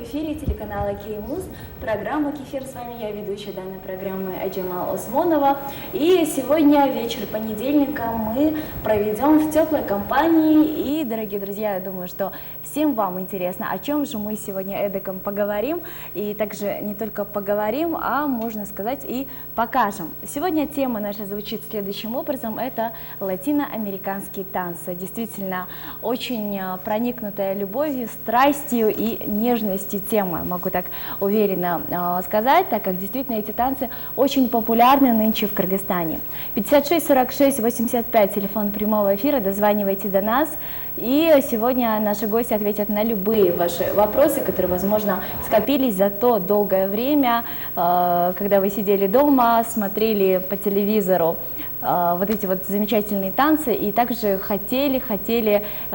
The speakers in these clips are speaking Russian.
эфире телеканала Кей-Муз, программа «Кефир». С вами я, ведущая данной программы Аджама Осмонова. И сегодня вечер понедельника мы проведем в теплой компании. И, дорогие друзья, я думаю, что всем вам интересно, о чем же мы сегодня эдаком поговорим. И также не только поговорим, а, можно сказать, и покажем. Сегодня тема наша звучит следующим образом. Это латиноамериканские танцы. Действительно, очень проникнутая любовью, страстью и нежностью тема, могу так уверенно сказать, так как действительно эти танцы очень популярны нынче в Кыргызстане. 56 46 85, телефон прямого эфира, дозванивайте до нас. И сегодня наши гости ответят на любые ваши вопросы, которые, возможно, скопились за то долгое время, когда вы сидели дома, смотрели по телевизору вот эти вот замечательные танцы и также хотели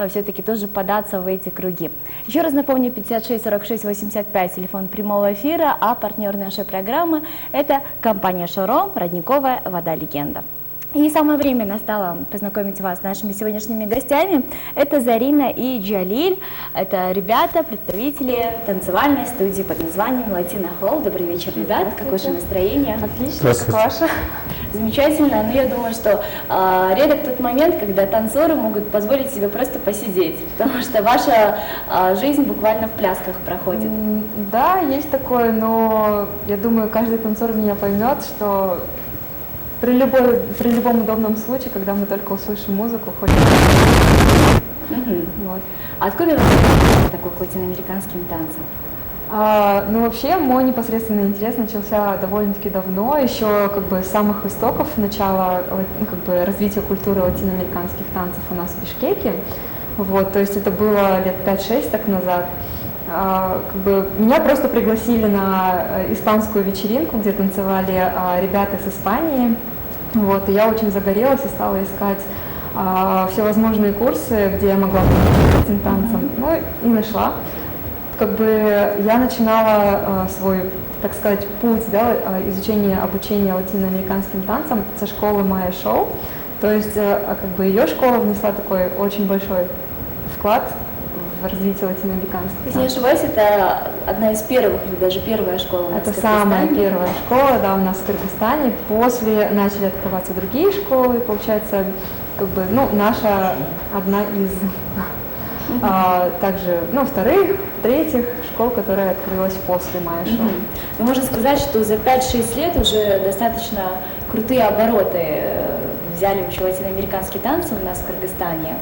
все-таки тоже податься в эти круги. Еще раз напомню, 56 46 85, телефон прямого эфира, а партнер нашей программы – это компания «Шоро», родниковая вода-легенда. И самое время настало познакомить вас с нашими сегодняшними гостями. Это Зарина и Джалиль. Это ребята, представители танцевальной студии под названием Latina Hall. Добрый вечер, ребят. Какое же настроение? Отлично, как ваше? Замечательно. Но я думаю, что редок тот момент, когда танцоры могут позволить себе просто посидеть, потому что ваша жизнь буквально в плясках проходит. Да, есть такое, но я думаю, каждый танцор меня поймет, что при любом удобном случае, когда мы только услышим музыку, хочется. Вот. А откуда вы знаете такой к латиноамериканским танцам? Ну вообще мой непосредственный интерес начался довольно-таки давно, еще как бы с самых истоков начала развития культуры латиноамериканских танцев у нас в Бишкеке. Вот, то есть это было лет 5-6 так назад. Меня просто пригласили на испанскую вечеринку, где танцевали ребята с Испании. Вот, и я очень загорелась и стала искать всевозможные курсы, где я могла научиться этим танцам. Ну и нашла. Я начинала свой, так сказать, путь, да, изучения, обучения латиноамериканским танцам со школы Майя Шоу. То есть ее школа внесла такой очень большой вклад в развитие латиноамериканских танцев. Если не ошибаюсь, это одна из первых или даже первая школа у нас в Кыргызстане? Это самая первая школа, да, у нас в Кыргызстане. После начали открываться другие школы, получается, наша одна из также, вторых, третьих школ, которая открылась после Майя Шоу. Но можно сказать, что за 5-6 лет уже достаточно крутые обороты взяли вообще латиноамериканские танцы у нас в Кыргызстане.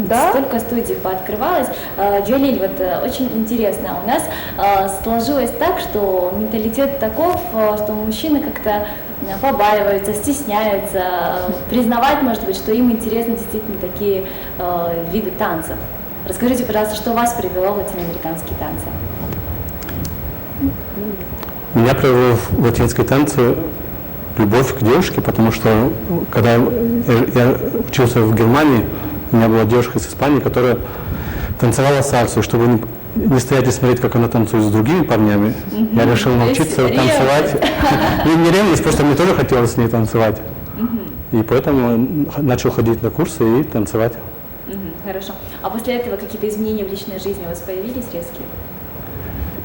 Да? Столько студий пооткрывалось. Джалиль, очень интересно, у нас сложилось так, что менталитет таков, что мужчины как-то побаиваются, стесняются признавать, может быть, что им интересны действительно такие виды танцев. Расскажите, пожалуйста, что вас привело в латиноамериканские танцы? Меня привело в латинские танцы любовь к девушке, потому что когда я учился в Германии, у меня была девушка из Испании, которая танцевала сальсу, чтобы не стоять и смотреть, как она танцует с другими парнями. Я решил научиться танцевать. Не ревность, просто мне тоже хотелось с ней танцевать. И поэтому начал ходить на курсы и танцевать. Хорошо. А после этого какие-то изменения в личной жизни у вас появились резкие?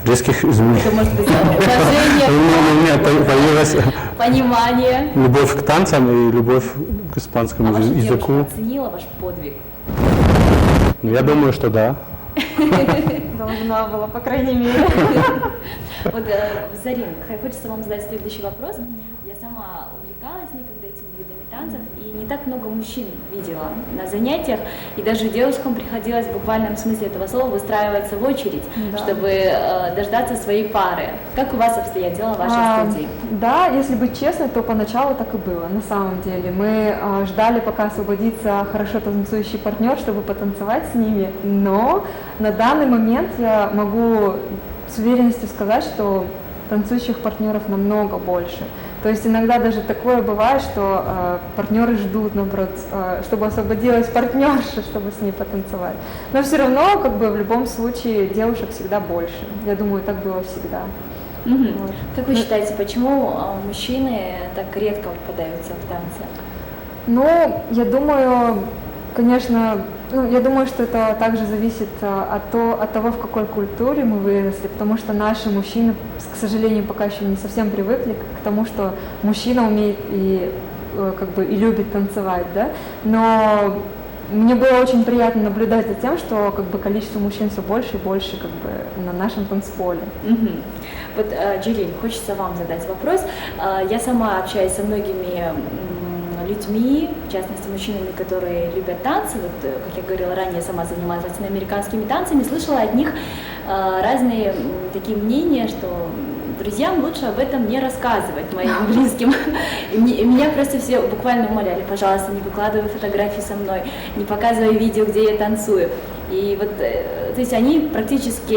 Резких изменений. Это может быть уважение, У меня появилась понимание. любовь к танцам и любовь к испанскому ваша языку. девушка оценила ваш подвиг? Я думаю, что да. Должна была, по крайней мере. Вот, Зарин, хочется вам задать следующий вопрос. Я сама увлекалась некогда этими видами танцев, и не так много мужчин видела на занятиях, и даже девушкам приходилось в буквальном смысле этого слова выстраиваться в очередь, чтобы дождаться своей пары. Как у вас обстоят дела в вашей студии? Да, если быть честной, то поначалу так и было, на самом деле. Мы ждали, пока освободится хорошо танцующий партнер, чтобы потанцевать с ними, но на данный момент я могу с уверенностью сказать, что танцующих партнеров намного больше. То есть иногда даже такое бывает, что партнеры ждут, наоборот, чтобы освободилась партнерша, чтобы с ней потанцевать. Но все равно, в любом случае, девушек всегда больше. Я думаю, так было всегда. Вот. Как вы считаете, почему мужчины так редко попадаются в танцы? Ну, я думаю, Конечно, ну, я думаю, что это также зависит от того, в какой культуре мы выросли, потому что наши мужчины, к сожалению, пока еще не совсем привыкли к тому, что мужчина умеет и как бы и любит танцевать, да, но мне было очень приятно наблюдать за тем, что как бы количество мужчин все больше и больше как бы на нашем танцполе. Вот, Джилин, хочется вам задать вопрос. Я сама общаюсь со многими людьми, в частности мужчинами, которые любят танцы. Вот, как я говорила ранее, сама занималась латиноамериканскими танцами, слышала от них разные такие мнения, что друзьям лучше об этом не рассказывать, моим близким. И меня просто все буквально умоляли: пожалуйста, не выкладывай фотографии со мной, не показывай видео, где я танцую. И вот, то есть они практически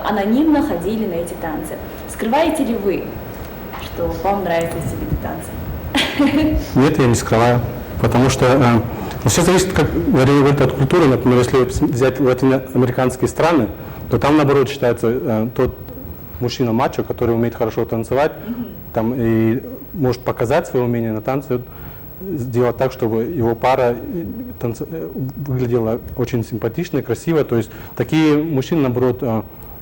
анонимно ходили на эти танцы. Скрываете ли вы, что вам нравятся эти виды танца? Нет, я не скрываю, потому что все зависит, как говорит, от культуры. Например, если взять латиноамериканские страны, то там, наоборот, считается тот мужчина-мачо, который умеет хорошо танцевать, там, и может показать свое умение на танце, сделать так, чтобы его пара выглядела очень симпатично, красиво. То есть такие мужчины, наоборот,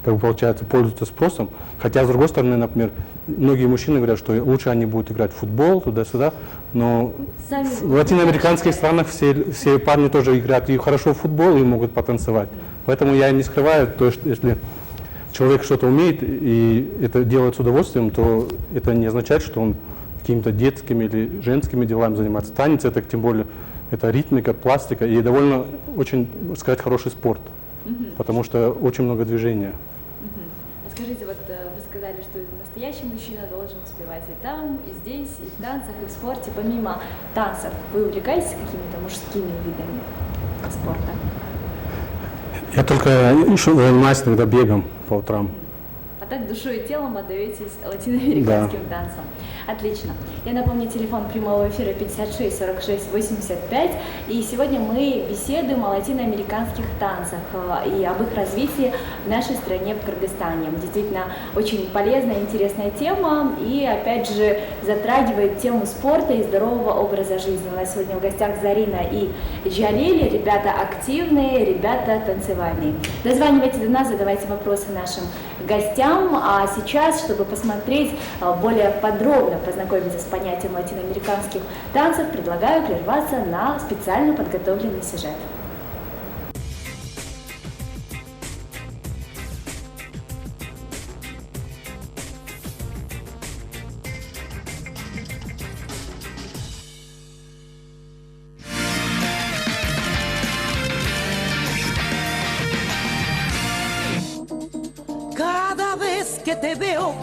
как бы получается, пользуются спросом. Хотя, с другой стороны, например, многие мужчины говорят, что лучше они будут играть в футбол, туда-сюда, но в латиноамериканских странах все парни тоже играют и хорошо в футбол, и могут потанцевать. Поэтому я не скрываю, то, что если человек что-то умеет и это делает с удовольствием, то это не означает, что он какими-то детскими или женскими делами занимается. Танец — это тем более это ритмика, пластика и довольно очень, сказать, хороший спорт, потому что очень много движения. Скажите, вот вы сказали, что настоящий мужчина должен успевать и там, и здесь, и в танцах, и в спорте. Помимо танцев, вы увлекаетесь какими-то мужскими видами спорта? Я только еще занимаюсь иногда бегом по утрам. А так душой и телом отдаетесь латиноамериканским танцам. Отлично. Я напомню, телефон прямого эфира 56 46 85. И сегодня мы беседуем о латиноамериканских танцах и об их развитии в нашей стране, в Кыргызстане. Действительно, очень полезная и интересная тема. И, опять же, затрагивает тему спорта и здорового образа жизни. У нас сегодня в гостях Зарина и Джалили. Ребята активные, ребята танцевальные. Дозванивайте до нас, задавайте вопросы нашим гостям. А сейчас, чтобы посмотреть более подробно, познакомиться с понятием латиноамериканских танцев, предлагаю прерваться на специально подготовленный сюжет. Cada vez que te veo,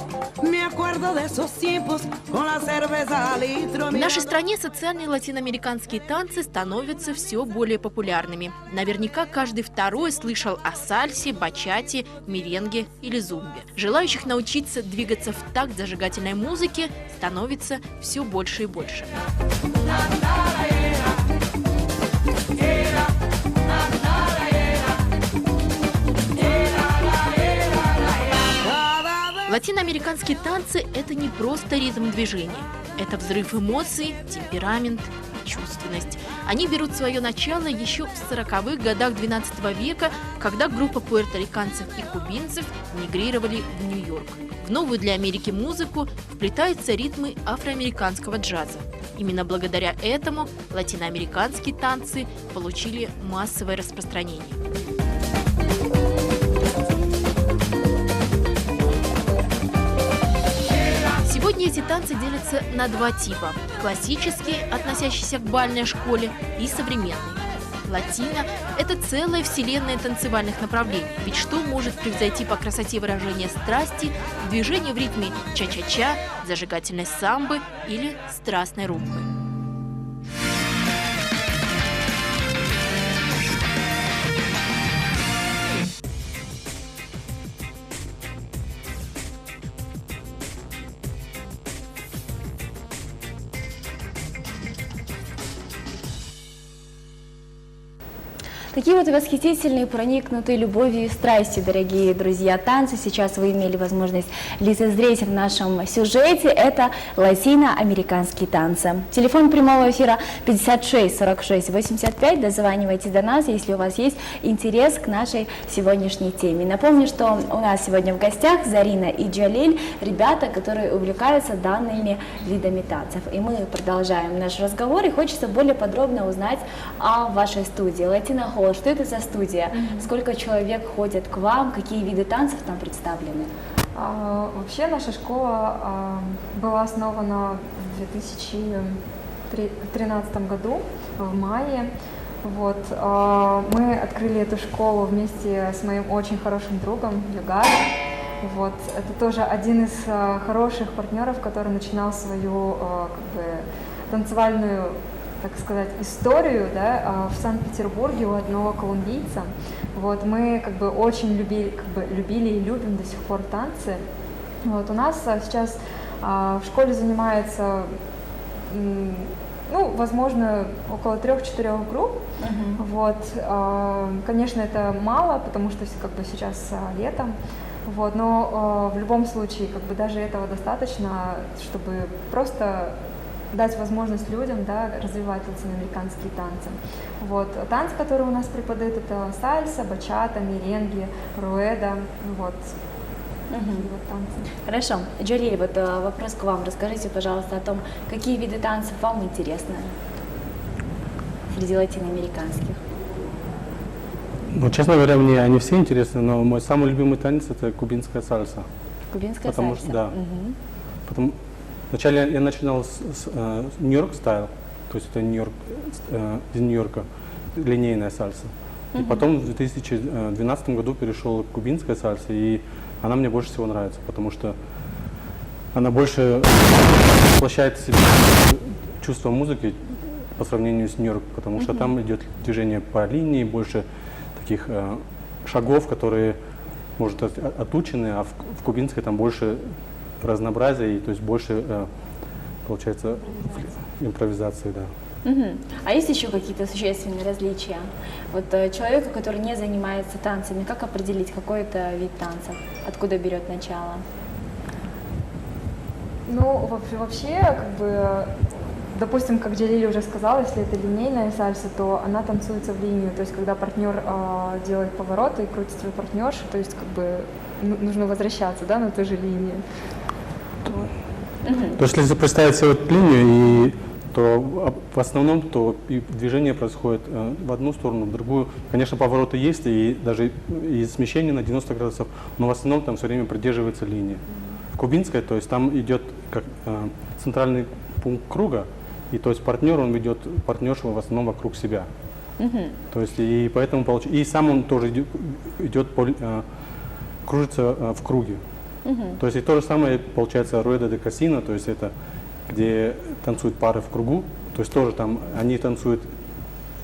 me acuerdo de esos tiempos con la cerveza al litro. В нашей стране социальные латиноамериканские танцы становятся все более популярными. Наверняка каждый второй слышал о сальсе, бачате, меренге или зумбе. Желающих научиться двигаться в такт зажигательной музыки становится все больше и больше. Латиноамериканские танцы – это не просто ритм движения. Это взрыв эмоций, темперамент, чувственность. Они берут свое начало еще в 40-х годах XII века, когда группа пуэрториканцев и кубинцев мигрировали в Нью-Йорк. В новую для Америки музыку вплетаются ритмы афроамериканского джаза. Именно благодаря этому латиноамериканские танцы получили массовое распространение. Сегодня эти танцы делятся на два типа – классические, относящиеся к бальной школе, и современные. Латино – это целая вселенная танцевальных направлений, ведь что может превзойти по красоте выражения страсти движение в ритме ча-ча-ча, зажигательной самбы или страстной румбы. Такие вот восхитительные, проникнутые любовью и страстью, дорогие друзья, танцы. Сейчас вы имели возможность лицезреть в нашем сюжете. Это латиноамериканские танцы. Телефон прямого эфира 56 46 85. Дозванивайтесь до нас, если у вас есть интерес к нашей сегодняшней теме. Напомню, что у нас сегодня в гостях Зарина и Джалиль, ребята, которые увлекаются данными видами танцев. И мы продолжаем наш разговор, и хочется более подробно узнать о вашей студии. Латино Холл, что это за студия? Сколько человек ходят к вам? Какие виды танцев там представлены? Вообще наша школа была основана в 2013 году, в мае. Вот. Мы открыли эту школу вместе с моим очень хорошим другом Югаром. Вот. Это тоже один из хороших партнеров, который начинал свою танцевальную, так сказать, историю, да, в Санкт-Петербурге у одного колумбийца. Вот. Мы очень любили и любим до сих пор танцы. Вот. У нас сейчас в школе занимается, возможно, около 3-4 групп. Вот. Конечно, это мало, потому что сейчас летом. Вот. Но в любом случае, даже этого достаточно, чтобы просто дать возможность людям, да, развивать латиноамериканские танцы. Вот. Танцы, которые у нас преподают, это сальса, бачата, меренги, руэда. Вот. Вот танцы. Хорошо. Джалиль, вот вопрос к вам. Расскажите, пожалуйста, о том, какие виды танцев вам интересны среди латиноамериканских. Ну, честно говоря, мне они все интересны, но мой самый любимый танец – это кубинская сальса. Кубинская потому сальса? Что, да. Вначале я начинал с Нью-Йорк стайл, то есть это из Нью-Йорка, линейная сальса. И потом в 2012 году перешел к кубинской сальсе, и она мне больше всего нравится, потому что она больше воплощает в себе чувство музыки по сравнению с Нью-Йорком, потому что там идет движение по линии, больше таких шагов, которые, может, отучены, а в кубинской там больше разнообразия, и то есть больше, получается, импровизации, да. А есть еще какие-то существенные различия? Вот человеку, который не занимается танцами, как определить, какой это вид танцев? Откуда берет начало? Ну, вообще, допустим, как Джалиль уже сказала, если это линейная сальса, то она танцуется в линию. То есть, когда партнер делает повороты и крутит свою партнершу, то есть, нужно возвращаться, да, на ту же линию. Вот. То есть, если представить себе вот линию, то в основном то и движение происходит в одну сторону, в другую. Конечно, повороты есть, и даже и смещение на 90 градусов, но в основном там все время придерживается линия. В кубинской, то есть там идет как центральный пункт круга, и то есть партнер, он ведет партнершу в основном вокруг себя. То есть и поэтому и сам он тоже идет кружится в круге. То есть и то же самое получается руэда де касино, то есть это где танцуют пары в кругу, то есть тоже там они танцуют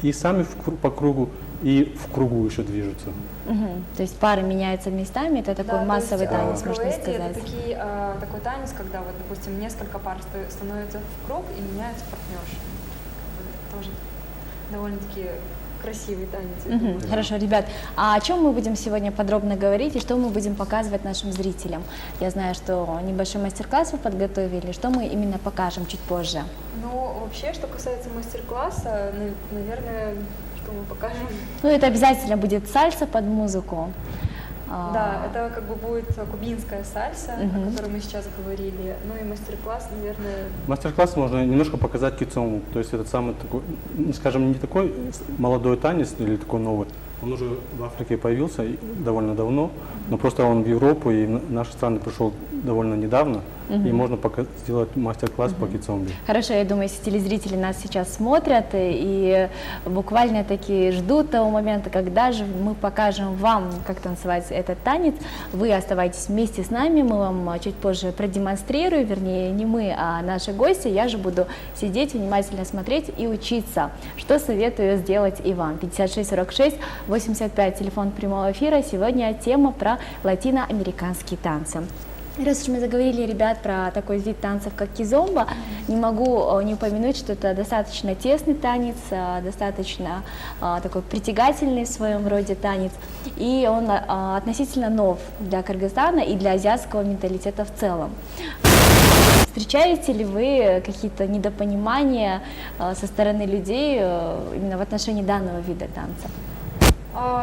и сами по кругу, и в кругу еще движутся. То есть пары меняются местами, это такой массовый танец, можно сказать. Это такой танец, когда, вот, допустим, несколько пар становятся в круг и меняются партнерши. Тоже довольно-таки красивый танец. Хорошо, ребят, а о чем мы будем сегодня подробно говорить и что мы будем показывать нашим зрителям? Я знаю, что небольшой мастер-класс вы подготовили, что мы именно покажем чуть позже? Ну, вообще, что касается мастер-класса, наверное, что мы покажем? Ну, это обязательно будет сальса под музыку. Да, это будет кубинская сальса, о которой мы сейчас говорили, ну и мастер-класс, наверное... Мастер-класс можно немножко показать кицому, то есть это самый такой, скажем, не такой молодой танец или такой новый, он уже в Африке появился довольно давно, но просто он в Европу и в наши страны пришел довольно недавно, и можно сделать мастер-класс по кицомби. Хорошо, я думаю, если телезрители нас сейчас смотрят и буквально таки ждут того момента, когда же мы покажем вам, как танцевать этот танец, вы оставайтесь вместе с нами, мы вам чуть позже продемонстрируем, вернее, не мы, а наши гости, я же буду сидеть, внимательно смотреть и учиться, что советую сделать и вам. 56 46 85, телефон прямого эфира, сегодня тема про латиноамериканские танцы. Раз уж мы заговорили, ребят, про такой вид танцев, как кизомба, не могу не упомянуть, что это достаточно тесный танец, достаточно такой притягательный в своем роде танец, и он относительно нов для Кыргызстана и для азиатского менталитета в целом. Встречаете ли вы какие-то недопонимания со стороны людей именно в отношении данного вида танца?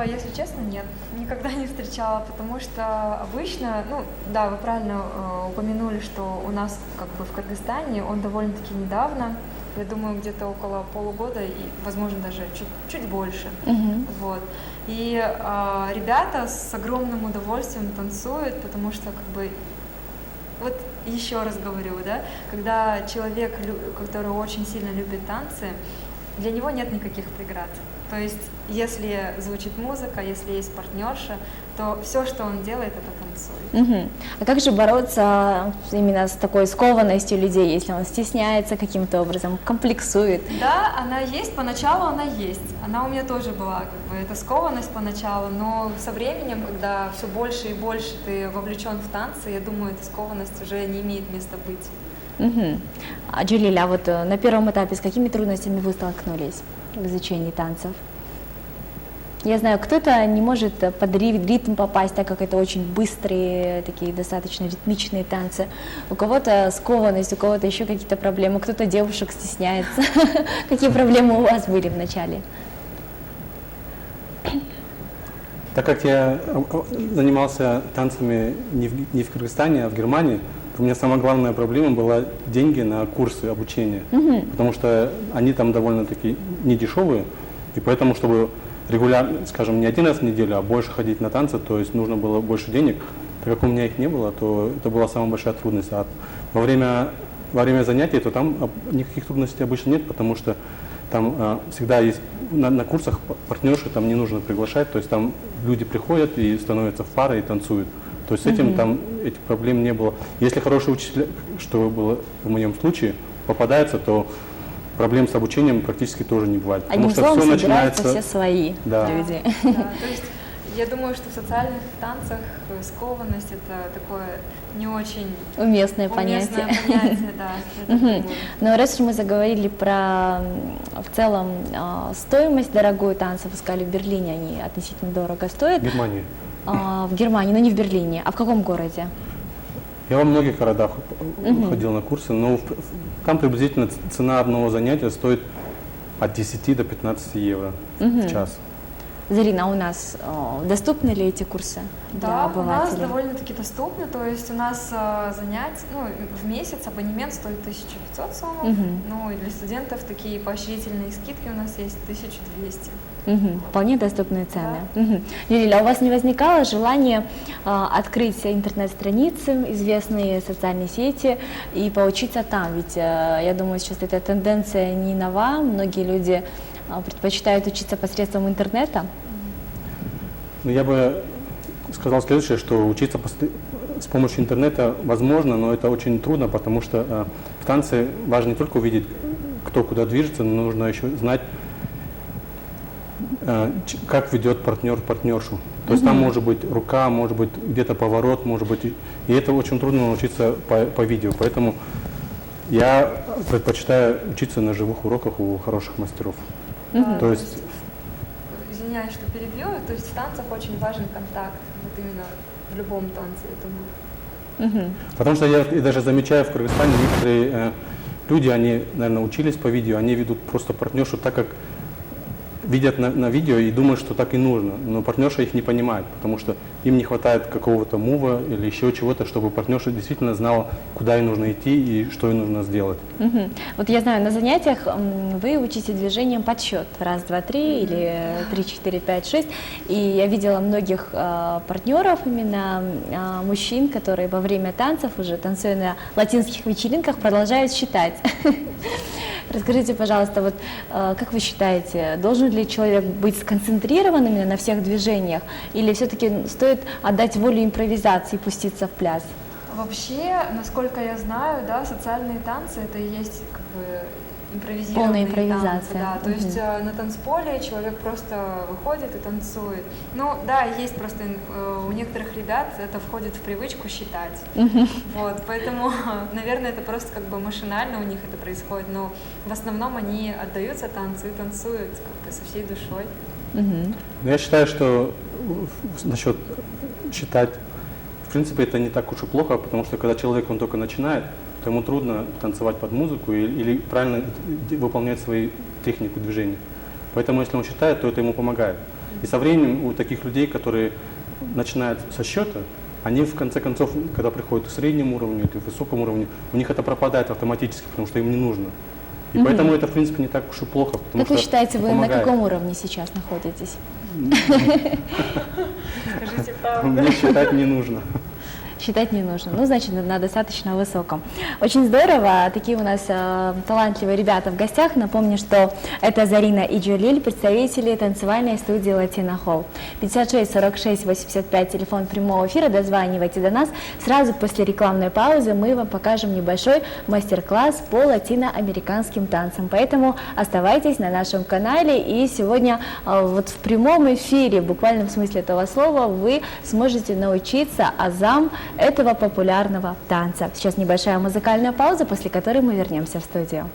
Если честно, нет, никогда не встречала, потому что обычно, ну да, вы правильно упомянули, что у нас как бы в Кыргызстане он довольно-таки недавно, я думаю, где-то около полугода и, возможно, даже чуть больше. Вот. И ребята с огромным удовольствием танцуют, потому что как бы вот еще раз говорю, да, когда человек, который очень сильно любит танцы, для него нет никаких преград. То есть, если звучит музыка, если есть партнерша, то все, что он делает, это танцует. А как же бороться именно с такой скованностью людей, если он стесняется каким-то образом, комплексует? Да, она есть, поначалу она есть. Она у меня тоже была, как бы, эта скованность поначалу, но со временем, когда все больше и больше ты вовлечен в танцы, я думаю, эта скованность уже не имеет места быть. А Джалиля, вот на первом этапе с какими трудностями вы столкнулись в изучении танцев? Я знаю, кто-то не может под ритм попасть, так как это очень быстрые, такие достаточно ритмичные танцы. У кого-то скованность, у кого-то еще какие-то проблемы, кто-то девушек стесняется. Какие проблемы у вас были в начале? Так как я занимался танцами не в Кыргызстане, а в Германии, у меня самая главная проблема была деньги на курсы обучения, потому что они там довольно-таки недешевые, и поэтому, чтобы регулярно, скажем, не один раз в неделю, а больше ходить на танцы, то есть нужно было больше денег. Так как у меня их не было, то это была самая большая трудность. А во время занятий, то там никаких трудностей обычно нет, потому что там всегда есть на курсах партнерши там не нужно приглашать, то есть там люди приходят и становятся в пары и танцуют. То есть с этим там этих проблем не было. Если хороший учитель, что было в моем случае, попадается, то проблем с обучением практически тоже не бывает. Одним словом, собираются все свои люди. Да, то есть я думаю, что в социальных танцах скованность это такое не очень уместное понятие. Да. Но раз уж мы заговорили про в целом стоимость дорогую танцев, вы сказали, в Берлине они относительно дорого стоят. В Германии. В Германии, но не в Берлине. А в каком городе? Я во многих городах ходил на курсы, но там приблизительно цена одного занятия стоит от 10 до 15 евро в час. Зарина, а у нас доступны ли эти курсы для обывателей? Да, у нас довольно-таки доступны, то есть у нас занятия, в месяц абонемент стоит 1500 сомов, и для студентов такие поощрительные скидки у нас есть 1200. Вполне доступные цены. Лилия, а у вас не возникало желания открыть интернет-страницы, известные социальные сети и поучиться там? Ведь я думаю, сейчас эта тенденция не нова, многие люди предпочитают учиться посредством интернета. Я бы сказал следующее, что учиться с помощью интернета возможно, но это очень трудно, потому что в танце важно не только увидеть, кто куда движется, но нужно еще знать, как ведет партнер партнершу. То есть там может быть рука, может быть где-то поворот, может быть, и это очень трудно научиться по видео. Поэтому я предпочитаю учиться на живых уроках у хороших мастеров. То есть, извиняюсь, что перебью, то есть в танцах очень важен контакт, вот именно в любом танце, я думаю. Потому что я даже замечаю в Кыргызстане некоторые люди, они, наверное, учились по видео, они ведут просто партнершу так, как видят на видео и думают, что так и нужно, но партнерша их не понимает, потому что им не хватает какого-то мува или еще чего-то, чтобы партнерша действительно знала, куда ей нужно идти и что ей нужно сделать. Вот я знаю, на занятиях вы учите движением подсчет, раз, два, три или 3, 4, 5, 6, и я видела многих партнеров, именно мужчин, которые во время танцев, уже танцуя на латинских вечеринках, продолжают считать. Расскажите, пожалуйста, вот как вы считаете, должен ли человек быть сконцентрирован именно на всех движениях, или все-таки стоит отдать волю импровизации и пуститься в пляс? Вообще, насколько я знаю, да, социальные танцы это и есть как бы импровизированные Полная импровизация. танцы, да. То есть на танцполе человек просто выходит и танцует. Ну да, есть просто у некоторых ребят это входит в привычку считать. Вот, поэтому, наверное, это просто как бы машинально у них это происходит, но в основном они отдаются танцу и танцуют как бы со всей душой. Я считаю, что насчет считать, в принципе, это не так уж и плохо, потому что когда человек, он только начинает, то ему трудно танцевать под музыку или правильно выполнять свою технику движения. Поэтому, если он считает, то это ему помогает. И со временем у таких людей, которые начинают со счета, они в конце концов, когда приходят к среднему уровню, к высокому уровню, у них это пропадает автоматически, потому что им не нужно. И поэтому это, в принципе, не так уж и плохо. Как вы считаете, вы помогает. на каком уровне сейчас находитесь? Скажите правду. Мне считать не нужно. Считать не нужно. Ну, значит, на достаточно высоком. Очень здорово. Такие у нас талантливые ребята в гостях. Напомню, что это Зарина и Джулиль, представители танцевальной студии Латина Холл. 56 46 85, телефон прямого эфира. Дозванивайте до нас. Сразу после рекламной паузы мы вам покажем небольшой мастер-класс по латиноамериканским танцам. Поэтому оставайтесь на нашем канале. И сегодня вот в прямом эфире, в буквальном смысле этого слова, вы сможете научиться азам этого популярного танца. Сейчас небольшая музыкальная пауза, после которой мы вернемся в студию.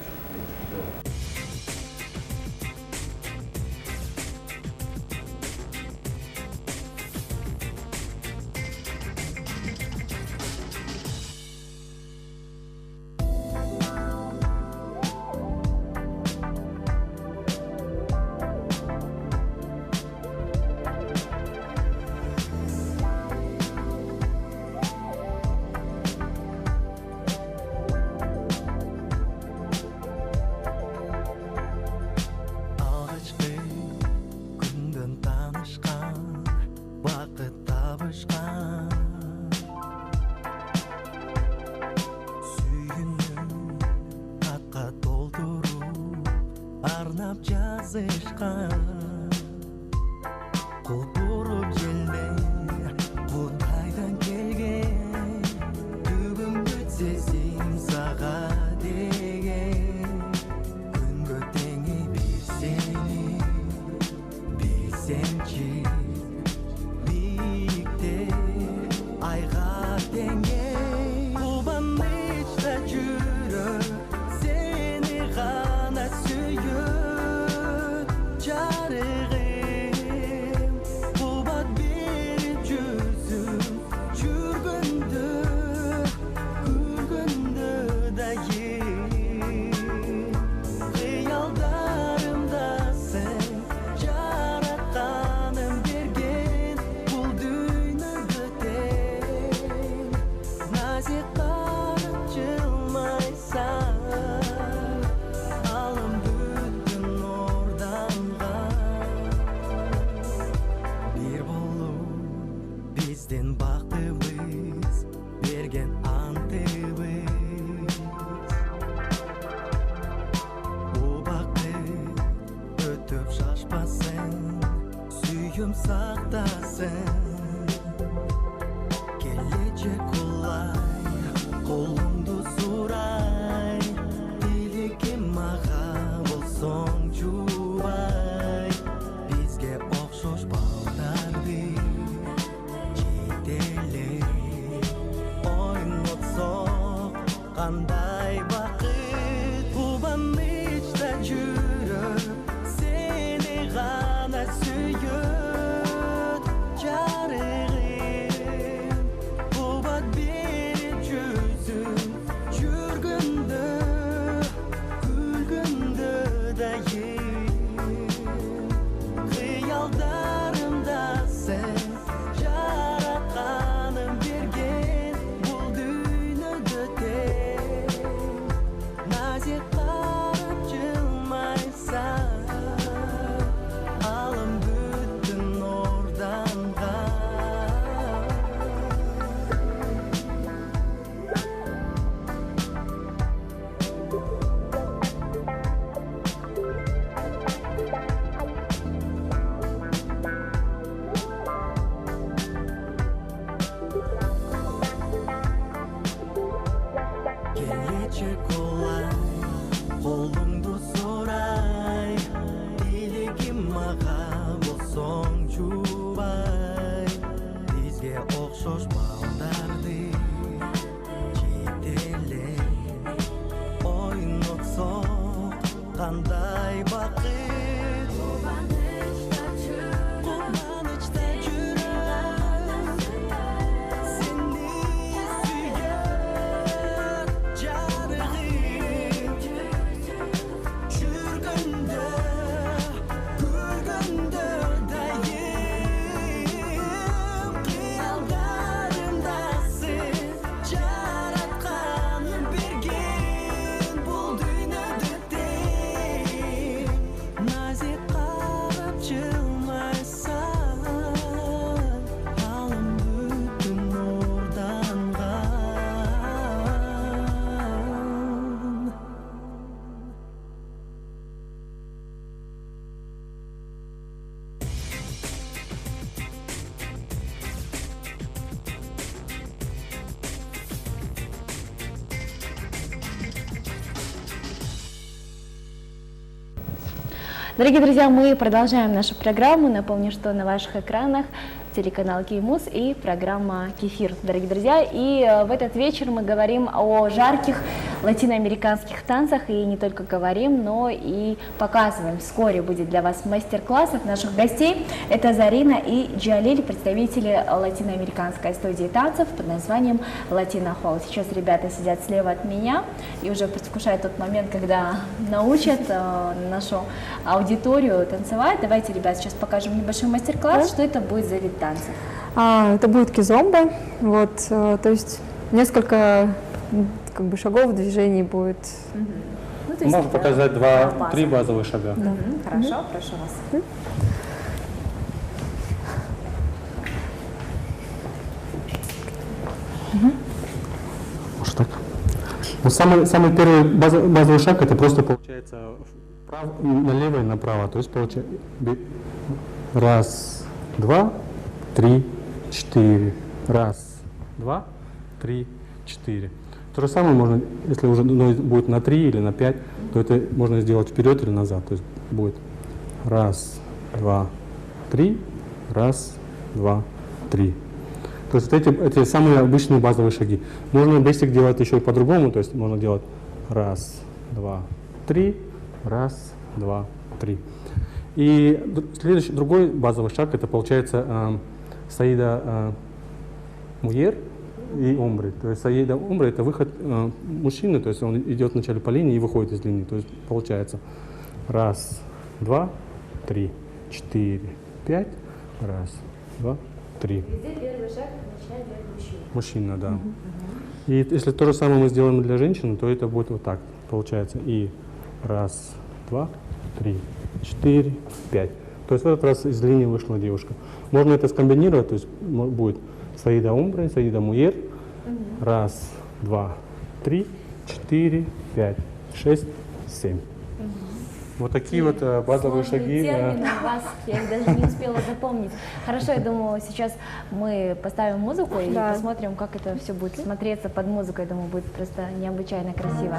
Gelecek olan kolumdu sos bağlardı Çitele Oynatsak Qanday bakit Qurbanıçta жүрөм Seni süygen Jarığım Жүргөндө Көргөндө Dayım Kıyallarımdasın Жараткан берген Бұл дүйнөдө тең Назик карап жылмайсаң Алым бүтүн мурданган Дорогие друзья, мы продолжаем нашу программу. Напомню, что на ваших экранах телеканал Киевмуз и программа «Кефир», дорогие друзья. И в этот вечер мы говорим о жарких латиноамериканских танцах. И не только говорим, но и показываем. Вскоре будет для вас мастер-класс от наших гостей. Это Зарина и Джалиль, представители латиноамериканской студии танцев под названием «Латино Холл». Сейчас ребята сидят слева от меня и уже предвкушают тот момент, когда научат нашу аудиторию танцевать. Давайте, ребят, сейчас покажем небольшой мастер-класс, что это будет за вид танца. Это будет кизомба, вот, то есть несколько как бы шагов движений будет. Ну, то есть, Можно показать три базовых шага. Хорошо, прошу вас. Может так? Ну, самый первый базовый шаг это просто получается налево и направо. То есть получается раз, два, три, четыре. Раз, два, три, четыре. То же самое можно, если уже будет на 3 или на 5, то это можно сделать вперед или назад. То есть будет раз, два, три, раз, два, три. То есть эти самые обычные базовые шаги. Можно бейсик делать еще и по-другому, то есть можно делать раз, два, три, раз, два, три. И другой базовый шаг, это получается саида муер и омбре. То есть саида омбре это выход мужчины, то есть он идет вначале по линии и выходит из линии. То есть получается раз, два, три, четыре, пять, раз, два, три. Где первый шаг начинает делать мужчина? Мужчина, да. И если то же самое мы сделаем для женщины, то это будет вот так. Получается и раз, два, три, четыре, пять. То есть в этот раз из линии вышла девушка. Можно это скомбинировать, то есть будет саида омбре, саида муер. Раз, два, три, четыре, пять, шесть, семь. Вот такие вот базовые шаги. Термины у вас, я их даже не успела запомнить. Хорошо, я думаю, сейчас мы поставим музыку и посмотрим, как это все будет смотреться под музыку. Я думаю, будет просто необычайно красиво.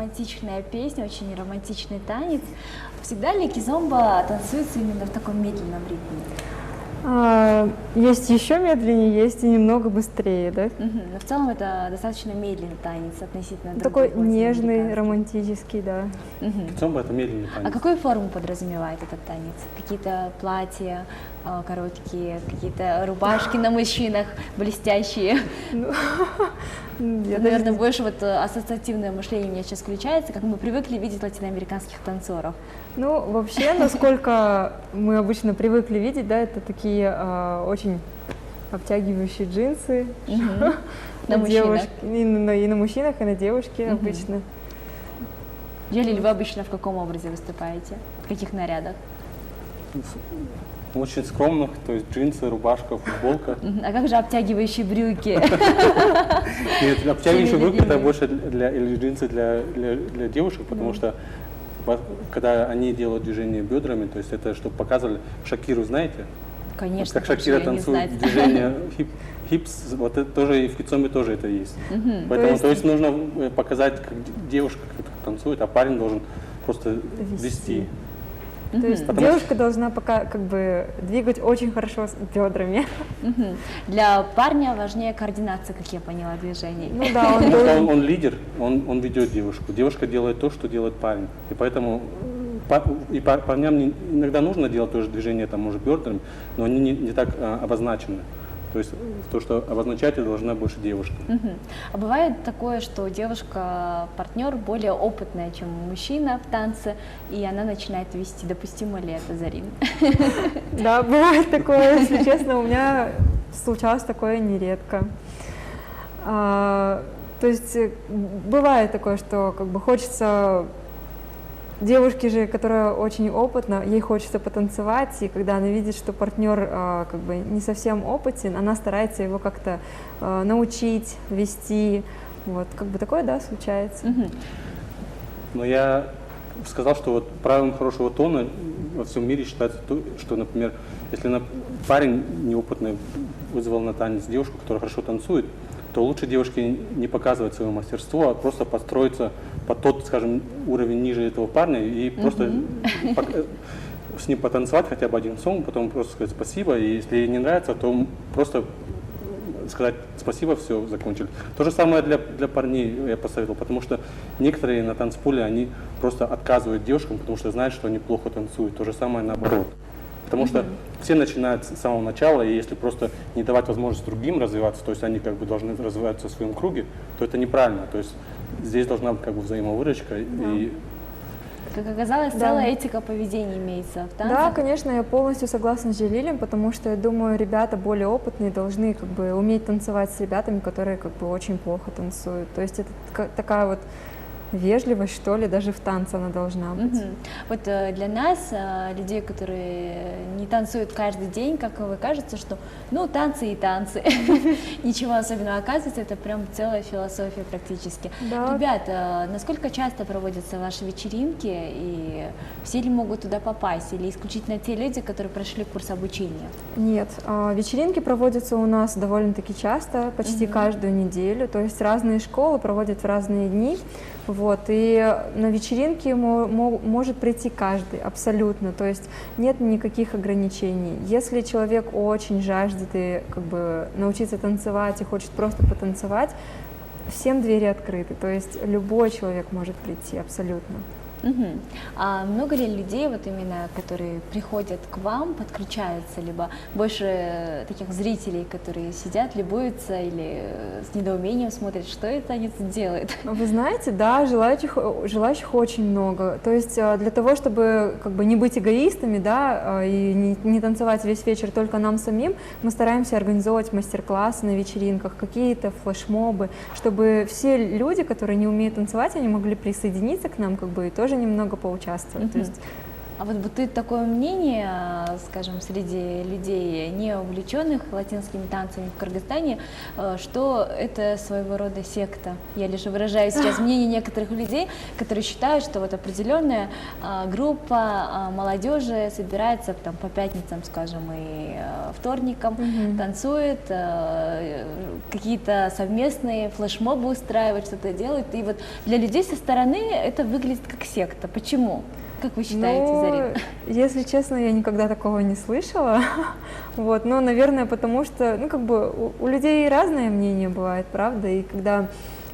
романтичная песня, очень романтичный танец. Всегда ли кизомба танцуется именно в таком медленном ритме? Есть еще медленнее, есть и немного быстрее, да? Но в целом это достаточно медленный танец относительно Такой других нежный, латиноамериканских. романтический, да. Кицомба это медленный танец. А какую форму подразумевает этот танец? Какие-то платья короткие, какие-то рубашки на мужчинах блестящие? Я Наверное, больше вот ассоциативное мышление у меня сейчас включается, как мы привыкли видеть латиноамериканских танцоров. Ну, вообще, насколько мы обычно привыкли видеть, да, это такие очень обтягивающие джинсы. На мужчинах. девушки, и на мужчинах, и на девушке обычно. Джалиль, вы обычно в каком образе выступаете? В каких нарядах? Очень скромных, то есть джинсы, рубашка, футболка. А как же обтягивающие брюки? Нет, обтягивающие Всеми брюки это любимые. больше или джинсы для девушек, потому что когда они делают движение бедрами, то есть это чтобы показывали Шакиру, знаете? Конечно, Как как же Шакира её не танцует знать. движение хипс, вот это тоже и в кицомбе тоже это есть. Поэтому то есть нужно показать, как девушка как танцует, а парень должен просто вести. То есть Потому девушка должна пока как бы двигать очень хорошо с бедрами. Для парня важнее координация, как я поняла, движений. Ну да, он Потому что должен. он лидер, он ведет девушку. Девушка делает то, что делает парень. И поэтому парням иногда нужно делать тоже движение, там, может, бедрами, но они не так обозначены. То есть то, что обозначать должна больше девушка. А бывает такое, что девушка-партнер более опытная, чем мужчина в танце, и она начинает вести. Допустимо ли это, Зарин? Да, бывает такое, если честно, у меня случалось такое нередко. То есть бывает такое, что как бы хочется девушке же, которая очень опытна, ей хочется потанцевать, и когда она видит, что партнер как бы не совсем опытен, она старается его как-то научить, вести. Вот, как бы такое, да, случается. Но я сказал, что вот правилом хорошего тона во всем мире считается то, что, например, если парень неопытный вызвал на танец девушку, которая хорошо танцует, то лучше девушке не показывать свое мастерство, а просто подстроиться под тот, скажем, уровень ниже этого парня и просто с ним потанцевать хотя бы один сон, потом просто сказать спасибо, и если ей не нравится, то просто сказать спасибо, все, закончили. То же самое для парней я посоветовал, потому что некоторые на танцполе, они просто отказывают девушкам, потому что знают, что они плохо танцуют. То же самое наоборот. Потому что все начинают с самого начала, и если просто не давать возможность другим развиваться, то есть они как бы должны развиваться в своем круге, то это неправильно. То есть здесь должна быть как бы взаимовыручка. И Как оказалось, Да. целая этика поведения имеется в танце. Да, конечно, я полностью согласна с Джалилем, потому что я думаю, ребята более опытные должны как бы уметь танцевать с ребятами, которые как бы очень плохо танцуют. То есть это такая вот вежливость, что ли, даже в танце она должна быть. Вот для нас, людей, которые не танцуют каждый день, как вы, кажется, что ну танцы и танцы, ничего особенного. Оказывается, это прям целая философия практически. Да. Ребят, насколько часто проводятся ваши вечеринки и все ли могут туда попасть, или исключительно те люди, которые прошли курс обучения? Нет, вечеринки проводятся у нас довольно-таки часто, почти каждую неделю, то есть разные школы проводят в разные дни, вот, и на вечеринки может прийти каждый, абсолютно, то есть нет никаких ограничений. Если человек очень жаждет и как бы научиться танцевать и хочет просто потанцевать, всем двери открыты, то есть любой человек может прийти, абсолютно. А много ли людей, вот именно, которые приходят к вам, подключаются, либо больше таких зрителей, которые сидят, любуются или с недоумением смотрят, что этот танец делает? Вы знаете, да, желающих очень много. То есть для того, чтобы как бы не быть эгоистами, да, и не танцевать весь вечер только нам самим, мы стараемся организовывать мастер-классы на вечеринках, какие-то флешмобы, чтобы все люди, которые не умеют танцевать, они могли присоединиться к нам, как бы, и тоже немного поучаствовать. То есть А вот бытует такое мнение, скажем, среди людей, не увлеченных латинскими танцами в Кыргызстане, что это своего рода секта. Я лишь выражаю сейчас мнение некоторых людей, которые считают, что вот определенная группа молодежи собирается там по пятницам, скажем, и вторникам, танцует, какие-то совместные флешмобы устраивают, что-то делают. И вот для людей со стороны это выглядит как секта. Почему? Как вы считаете, Зарина? Если честно, я никогда такого не слышала. Вот, но, наверное, потому что, ну, как бы у людей разное мнение бывает, правда, и когда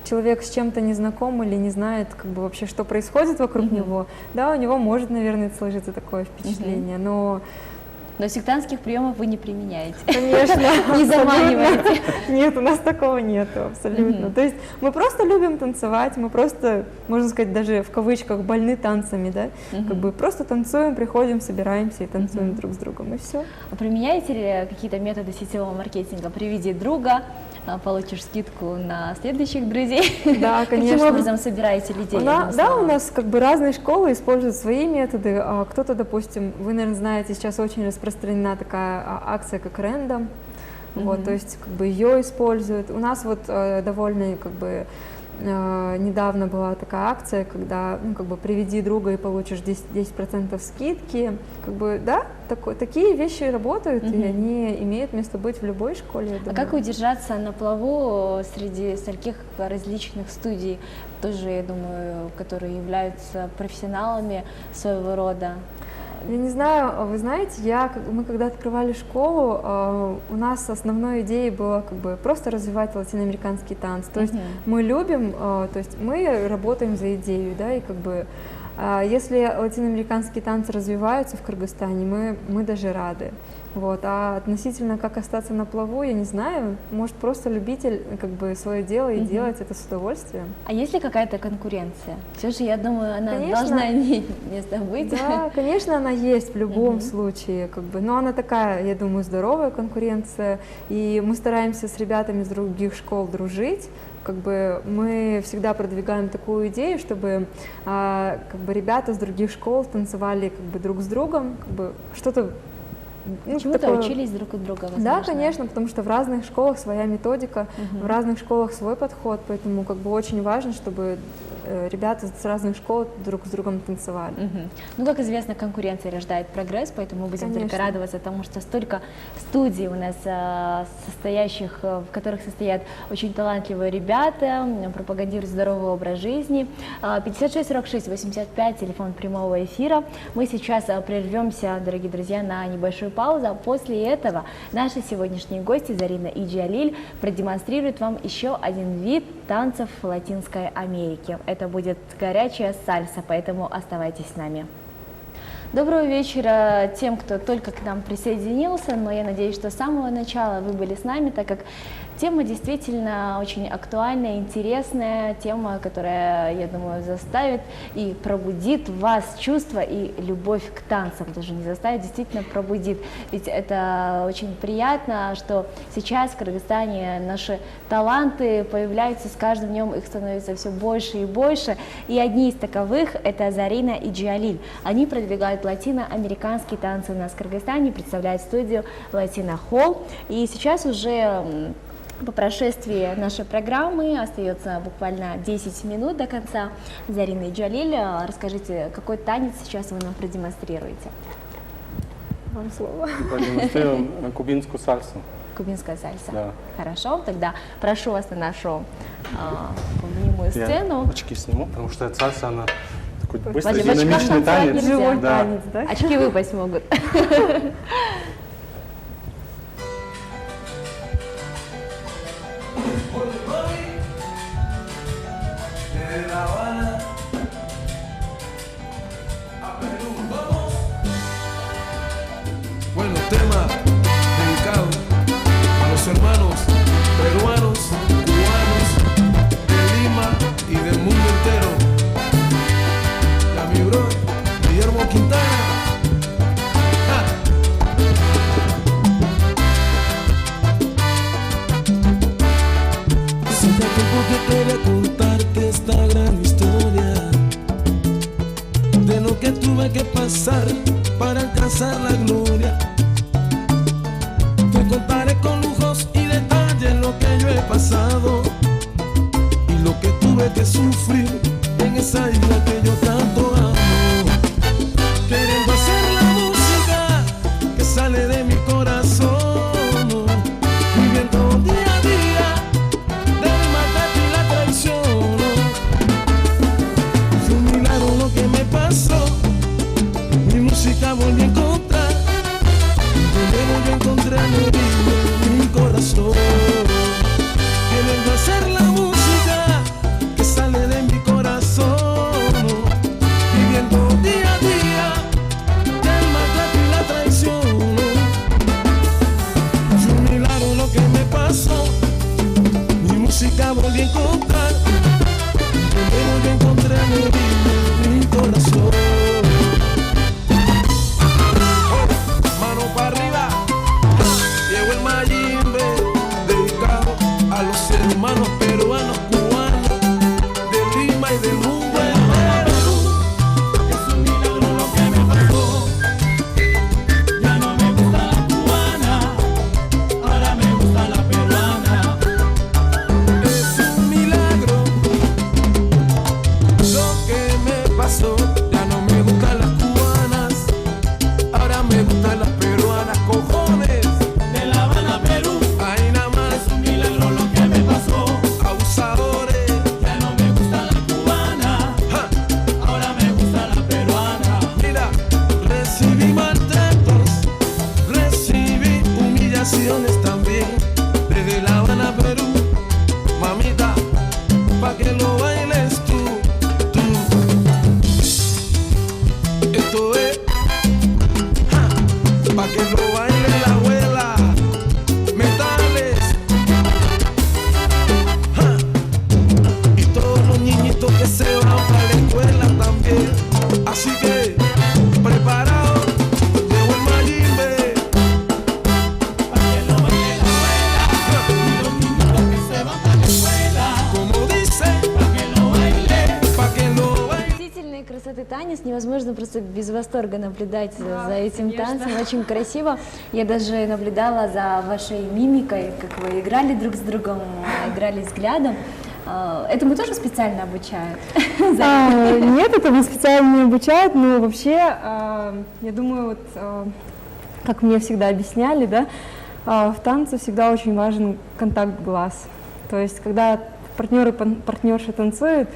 человек с чем-то не знаком или не знает, как бы вообще, что происходит вокруг него, да, у него может, наверное, сложиться такое впечатление, но сектантских приемов вы не применяете. конечно, Не заманиваете. Нет, у нас такого нету, абсолютно. То есть мы просто любим танцевать, мы просто, можно сказать, даже в кавычках больны танцами, да, как бы просто танцуем, приходим, собираемся и танцуем друг с другом, и все. А применяете ли какие-то методы сетевого маркетинга? Приведи друга, получишь скидку на следующих друзей. Да, конечно. Каким образом собираете людей? Да, у нас как бы разные школы используют свои методы. Кто-то, допустим, вы, наверное, знаете, сейчас очень распространена такая акция, как Random. Вот, то есть как бы ее используют. У нас вот довольно как бы недавно была такая акция, когда, ну, как бы приведи друга и получишь 10% скидки. Как бы, да, такие вещи работают, и они имеют место быть в любой школе, я думаю. А как удержаться на плаву среди стольких различных студий, тоже, я думаю, которые являются профессионалами своего рода? Я не знаю, вы знаете, мы когда открывали школу, у нас основной идеей было как бы просто развивать латиноамериканский танц. То есть мы любим, то есть мы работаем за идею, да, и как бы если латиноамериканские танцы развиваются в Кыргызстане, мы даже рады. Вот. А относительно как остаться на плаву, я не знаю, может просто любитель как бы свое дело и делать это с удовольствием. А есть ли какая-то конкуренция? Все же, я думаю, она Конечно. должна иметь место быть. Да, конечно, она есть в любом случае, как бы, но она такая, я думаю, здоровая конкуренция, и мы стараемся с ребятами из других школ дружить. Как бы мы всегда продвигаем такую идею, чтобы как бы ребята с других школ танцевали как бы друг с другом, как бы что-то. Ну, Чему-то такое... учились друг от друга, возможно. Да, конечно, потому что в разных школах своя методика, в разных школах свой подход, поэтому как бы очень важно, чтобы ребята с разных школ друг с другом танцевали. Ну, как известно, конкуренция рождает прогресс, поэтому мы будем только радоваться тому, что столько студий у нас состоящих, в которых состоят очень талантливые ребята, пропагандируют здоровый образ жизни. 56 46 85, телефон прямого эфира. Мы сейчас прервемся, дорогие друзья, на небольшую паузу, а после этого наши сегодняшние гости Зарина и Джалиль продемонстрируют вам еще один вид танцев Латинской Америки. Это будет горячая сальса, поэтому оставайтесь с нами. Доброго вечера тем, кто только к нам присоединился, но я надеюсь, что с самого начала вы были с нами, так как тема действительно очень актуальная, интересная, тема, которая, я думаю, заставит и пробудит в вас чувство и любовь к танцам, даже не заставит, действительно пробудит. Ведь это очень приятно, что сейчас в Кыргызстане наши таланты появляются с каждым днем, их становится все больше и больше, и одни из таковых – это Зарина и Джалиль. Они продвигают латиноамериканские танцы у нас в Кыргызстане, представляют студию Латино Холл, и сейчас уже по прошествии нашей программы остается буквально 10 минут до конца. Зарина и Джалиль, расскажите, какой танец сейчас вы нам продемонстрируете? Вам слово. Продемонстрируем кубинскую сальсу. Кубинская сальса. Да. Хорошо, тогда прошу вас на нашу любимую сцену. Я очки сниму, потому что сальса, она такой быстрый, Вадим, в очках динамичный танцевать танец. нельзя. Живой Да. танец, да? Очки выпасть могут. De La Habana a Perú, vamos. Bueno, tema dedicado a los hermanos peruanos, cubanos, de Lima y del mundo entero. Y a mi bro, Guillermo Quintana. alcanzar la gloria. Te contaré con lujos y detalles lo que yo he pasado y lo que tuve que sufrir en esa isla que yo tanto amo. Queriendo hacer la música que sale de mi corazón, viviendo día a día del maltrato y la traición. Fue un milagro lo que me pasó, mi música volví a encontrar, donde yo encontré el ritmo en mi corazón. Queriendo hacer la música que sale de mi corazón, viviendo día a día del maltrato y la traición. Fue un milagro lo que me pasó, mi música volví a encontrar, donde yo encontré el ritmo en mi corazón. Mano para arriba, llegó el Mayimbe, dedicado a los hermanos peruanos, cubanos, de Lima y del mundo entero. Es un milagro lo que me pasó, ya no me gusta la cubana, ahora me gusta la peruana. Es un milagro lo que me pasó, ya no me gustan las cubanas, ahora me gustan las peruanas, cojones. De La Habana, Perú, ahí nada más. Es un milagro lo que me pasó, abusadores. Ya no me gusta la cubana, ahora me gusta la peruana. Mira, recibí maltratos, recibí humillaciones también, desde La Habana, Perú, mamita, pa' que lo bailes tú. Esto es pa' que lo baile la abuela, metales, y todos los niñitos que se van para la escuela también. Así que, preparado, llegó el Mayimbe, pa' que lo baile la abuela, y los niñitos que se van para la escuela, como dice, pa' que lo baile, pa' que lo baile. Действительно, красоты танец, невозможно просто без восторга наблюдать за этим танцем, очень красиво. Я даже наблюдала за вашей мимикой, как вы играли друг с другом, играли взглядом. Этому тоже специально обучают? Нет, этому специально не обучают, но вообще, я думаю, вот, как мне всегда объясняли, да, в танце всегда очень важен контакт глаз. То есть, когда партнеры, партнерши танцуют,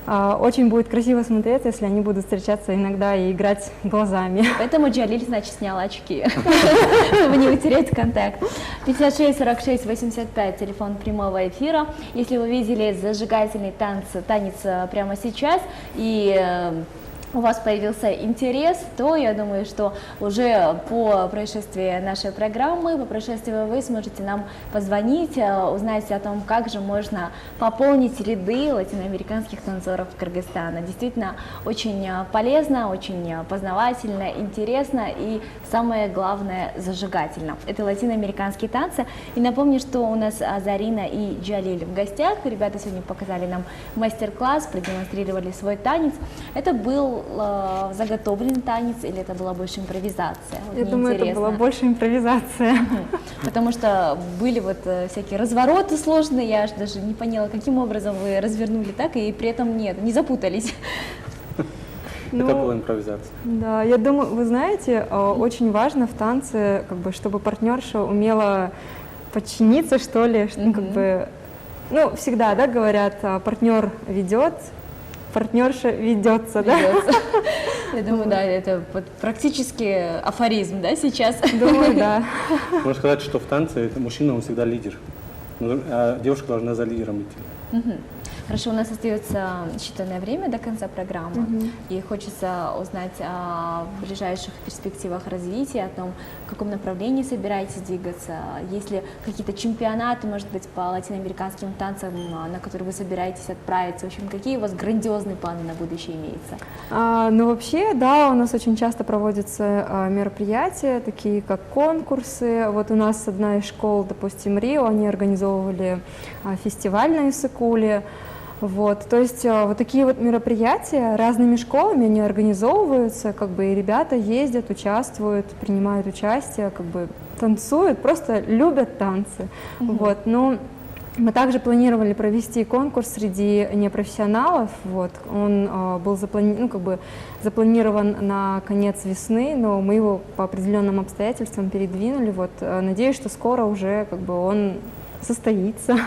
очень будет красиво смотреться, если они будут встречаться иногда и играть глазами. Поэтому Джалиль, значит, снял очки, чтобы не утерять контакт. 56 46 85, телефон прямого эфира. Если вы видели зажигательный танец прямо сейчас и у вас появился интерес, то я думаю, что уже по происшествии нашей программы, по происшествию вы сможете нам позвонить, узнать о том, как же можно пополнить ряды латиноамериканских танцоров Кыргызстана. Действительно, очень полезно, очень познавательно, интересно и, самое главное, зажигательно. Это латиноамериканские танцы. И напомню, что у нас Зарина и Джалиль в гостях. Ребята сегодня показали нам мастер-класс, продемонстрировали свой танец. Это был заготовленный танец или это была больше импровизация? Вот я думаю, это была больше импровизация. Потому что были вот всякие развороты сложные, я аж даже не поняла, каким образом вы развернули так и при этом не запутались. Это была импровизация. Да, я думаю, вы знаете, очень важно в танце, как бы, чтобы партнерша умела подчиниться, что ли, как бы, ну, всегда, да, говорят, партнер ведет, партнерша ведется, да? Я думаю, да, это практически афоризм, да, сейчас? Думаю, да. Можно сказать, что в танце мужчина, он всегда лидер, а девушка должна за лидером идти. Хорошо, у нас остается считанное время до конца программы, и хочется узнать о ближайших перспективах развития, о том, в каком направлении собираетесь двигаться, есть ли какие-то чемпионаты, может быть, по латиноамериканским танцам, на которые вы собираетесь отправиться, в общем, какие у вас грандиозные планы на будущее имеются? Ну, вообще, да, у нас очень часто проводятся мероприятия, такие как конкурсы. Вот у нас одна из школ, допустим, Рио, они организовывали фестиваль на Иссык-Куле. Вот, то есть вот такие вот мероприятия разными школами, они организовываются, как бы и ребята ездят, участвуют, принимают участие, как бы танцуют, просто любят танцы. Вот, ну, мы также планировали провести конкурс среди непрофессионалов. Вот. Он был запланирован на конец весны, но мы его по определенным обстоятельствам передвинули. Вот. Надеюсь, что скоро уже как бы он состоится.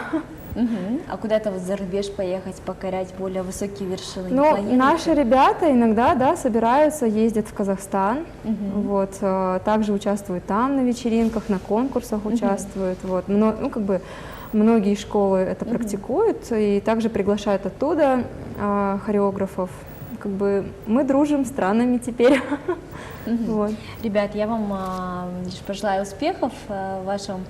А куда-то вот за рубеж поехать, покорять более высокие вершины? Ну, наши ребята иногда, да, собираются, ездят в Казахстан, вот, также участвуют там на вечеринках, на конкурсах участвуют. Вот. Ну, как бы многие школы это практикуют и также приглашают оттуда хореографов. Как бы мы дружим с странами теперь. Вот. Ребят, я вам лишь пожелаю успехов в вашем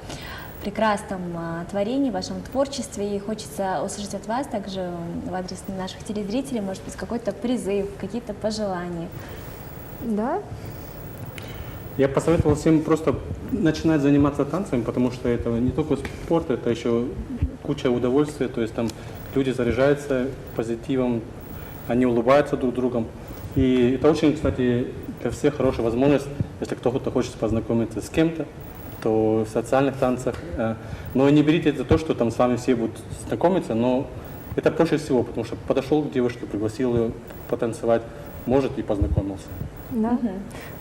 прекрасном творении, в вашем творчестве. И хочется услышать от вас также в адрес наших телезрителей, может быть, какой-то призыв, какие-то пожелания. Да. Я посоветовал всем просто начинать заниматься танцами, потому что это не только спорт, это еще куча удовольствия, то есть там люди заряжаются позитивом, они улыбаются друг другом. И это очень, кстати, для всех хорошая возможность, если кто-то хочет познакомиться с кем-то, то в социальных танцах. Но не берите это за то, что там с вами все будут знакомиться, но это проще всего, потому что подошел к девушке, пригласил ее потанцевать, может, и познакомился. Да.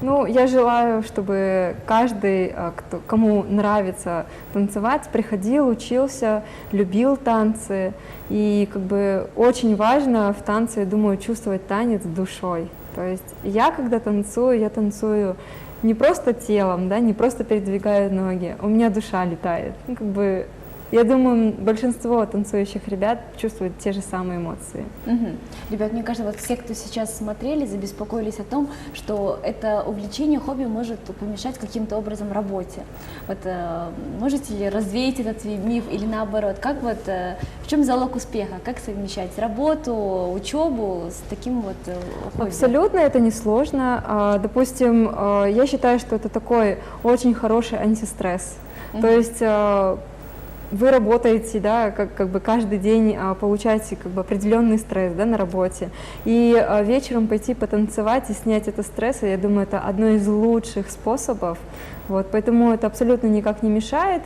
Ну, я желаю, чтобы каждый, кому нравится танцевать, приходил, учился, любил танцы. И как бы очень важно в танце, я думаю, чувствовать танец душой. То есть я, когда танцую, я танцую не просто телом, да, не просто передвигаю ноги, у меня душа летает. Ну, как бы, я думаю, большинство танцующих ребят чувствуют те же самые эмоции. Ребят, мне кажется, вот все, кто сейчас смотрели, забеспокоились о том, что это увлечение, хобби может помешать каким-то образом работе. Вот можете ли развеять этот миф или наоборот? Как вот, в чем залог успеха? Как совмещать работу, учебу с таким вот хобби? Абсолютно это несложно. Допустим, я считаю, что это такой очень хороший антистресс. То есть вы работаете, да, как бы каждый день получаете как бы определенный стресс, да, на работе, и вечером пойти потанцевать и снять этот стресс, я думаю, это одно из лучших способов, вот, поэтому это абсолютно никак не мешает.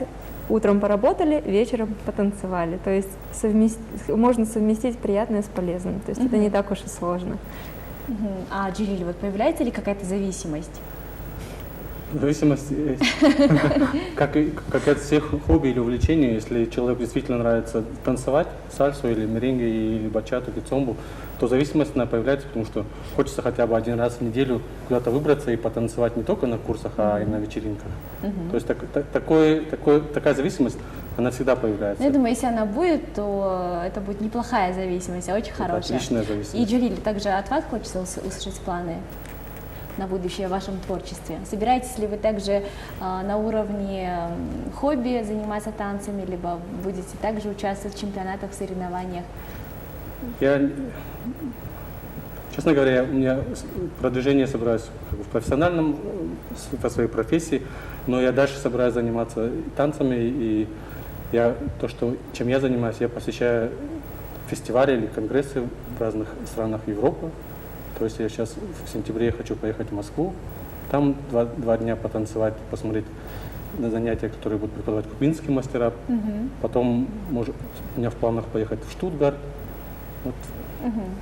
Утром поработали, вечером потанцевали, то есть можно совместить приятное с полезным, то есть это не так уж и сложно. А, Джилиль, вот появляется ли какая-то зависимость? Зависимость, как от всех хобби или увлечений, если человеку действительно нравится танцевать сальсу или меренге, или бачату, или цомбу, то зависимость она появляется, потому что хочется хотя бы один раз в неделю куда-то выбраться и потанцевать не только на курсах, а и на вечеринках. То есть такая зависимость, она всегда появляется. Ну, я думаю, если она будет, то это будет неплохая зависимость, а очень хорошая. Отличная зависимость. И, Джилиль, также от вас хочется услышать планы на будущее в вашем творчестве? Собираетесь ли вы также на уровне хобби заниматься танцами, либо будете также участвовать в чемпионатах, в соревнованиях? Честно говоря, у меня продвижение собираюсь в профессиональном, по своей профессии, но я дальше собираюсь заниматься танцами, и чем я занимаюсь, я посещаю фестивали или конгрессы в разных странах Европы. То есть я сейчас в сентябре хочу поехать в Москву, там два дня потанцевать, посмотреть на занятия, которые будут преподавать кубинские мастера. Потом у меня в планах поехать в Штутгарт. Вот.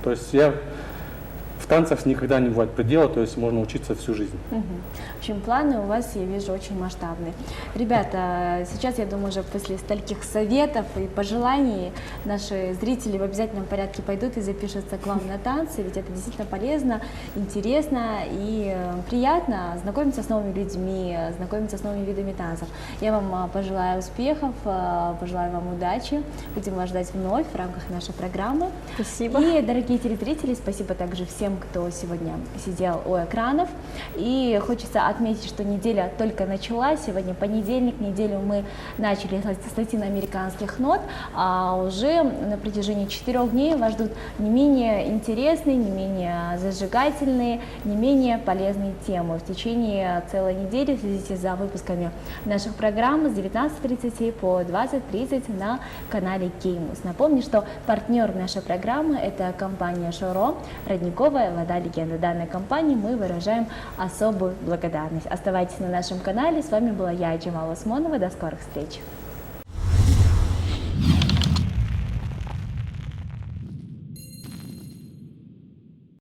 То есть в танцах никогда не бывает предела, то есть можно учиться всю жизнь. В общем, планы у вас, я вижу, очень масштабные. Ребята, сейчас, я думаю, уже после стольких советов и пожеланий наши зрители в обязательном порядке пойдут и запишутся к вам на танцы, ведь это действительно полезно, интересно и приятно знакомиться с новыми людьми, знакомиться с новыми видами танцев. Я вам пожелаю успехов, пожелаю вам удачи. Будем вас ждать вновь в рамках нашей программы. Спасибо. И, дорогие телезрители, спасибо также всем тем, кто сегодня сидел у экранов. И хочется отметить, что неделя только началась. Сегодня понедельник, неделю мы начали с латиноамериканских нот, а уже на протяжении 4 дней вас ждут не менее интересные, не менее зажигательные, не менее полезные темы. В течение целой недели следите за выпусками наших программ с 19:30 по 20:30 на канале Кеймус. Напомню, что партнер нашей программы – это компания Шоро, родниковая вода легенда. Данной компании мы выражаем особую благодарность. Оставайтесь на нашем канале. С вами была я, Аджамал Осмонова. До скорых встреч!